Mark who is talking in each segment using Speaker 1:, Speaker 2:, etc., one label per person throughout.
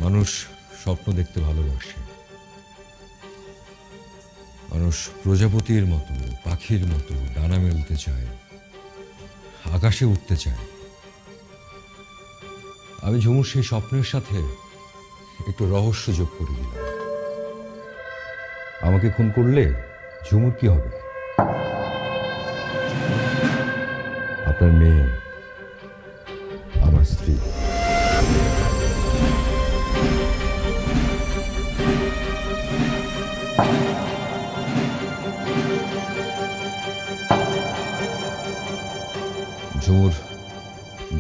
Speaker 1: মানুষ স্বপ্ন দেখতে ভালোবাসে। মানুষ প্রজাপতির মতো, পাখির মতো ডানা মেলতে চায়, আকাশে উঠতে চায়। আমি ঝুমুর সেই স্বপ্নের সাথে একটু রহস্য যোগ করে দিলাম। আমাকে খুন করলে ঝুমুর কি হবে? আপনার মেয়ে আমার স্ত্রী। ঝুমুর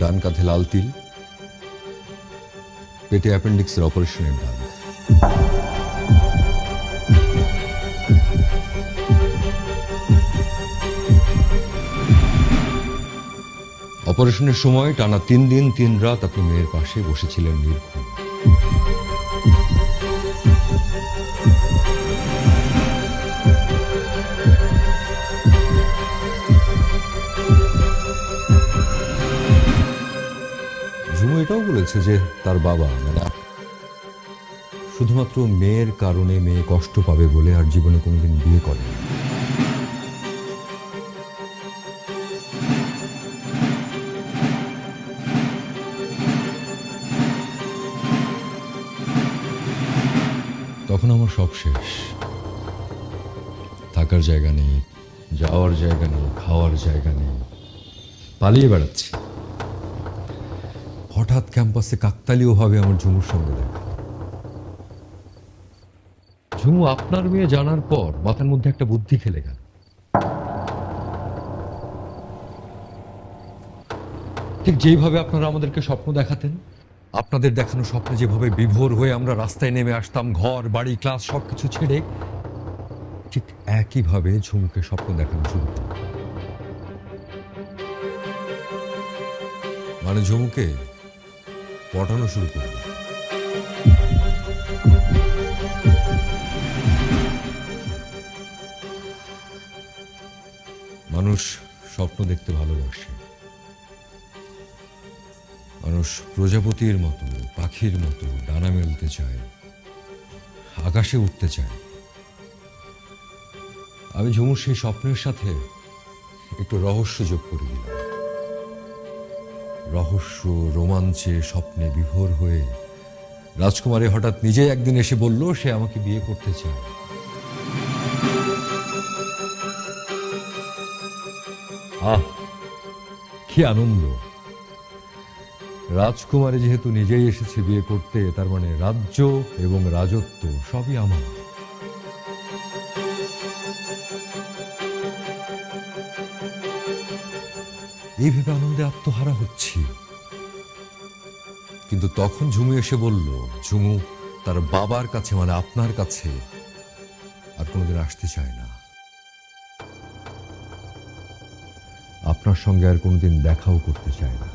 Speaker 1: ডান কাঁধে লাল তিল, পেটে অ্যাপেন্ডিক্সের অপারেশনের দাগ। অপারেশনের সময় টানা 3 দিন 3 রাত আপনি মেয়ের পাশে বসেছিলেন নির্ঘুম। ঝুমু এটাও বলেছে যে তার বাবা মানে শুধুমাত্র মেয়ের কারণে মেয়ে কষ্ট পাবে বলে আর জীবনে কোনোদিন বিয়ে করে। তখন আমার সব শেষ। থাকার জায়গা নেই, যাওয়ার জায়গা নেই, খাওয়ার জায়গা নেই, পালিয়ে বেড়াচ্ছি। হঠাৎ ক্যাম্পাসে কাকতালীয়ভাবে আমার ঝুমুর সঙ্গে দেখা। ঝুমু, আপনার মেয়ে জানার পর মাথার মধ্যে একটা বুদ্ধি খেলে গেল। ঠিক যেইভাবে আপনারা আমাদেরকে স্বপ্ন দেখাতেন, আপনাদের দেখানো স্বপ্নে যেভাবে বিভোর হয়ে আমরা রাস্তায় নেমে আসতাম, ঘর বাড়ি ক্লাস সবকিছু ছেড়ে, ঠিক একইভাবে ঝুমুকে স্বপ্ন দেখানো শুরু করল। মানে ঝুমুকে পটানো শুরু করল। মানুষ স্বপ্ন দেখতে ভালোবাসে। মানুষ প্রজাপতির মতো, পাখির মতো ডানা মেলতে চায়, আকাশে উঠতে চায়। আমি ঝুমুর সেই স্বপ্নের সাথে একটু রহস্য যোগ করে দিলাম। রহস্য, রোমাঞ্চে, স্বপ্নে বিভোর হয়ে রাজকুমারী হঠাৎ নিজেই একদিন এসে বলল সে আমাকে বিয়ে করতে চায়। আহ, কি আনন্দ! রাজকুমারী যেহেতু নিজেই এসেছে বিয়ে করতে, তার মানে রাজ্য এবং রাজত্ব সবই আমার। এই ভেবে আনন্দে আত্মহারা হচ্ছি। কিন্তু তখন ঝুমু এসে বলল, ঝুমু তার বাবার কাছে মানে আপনার কাছে আর কোনোদিন আসতে চায় না, আপনার সঙ্গে আর কোনোদিন দেখাও করতে চায় না।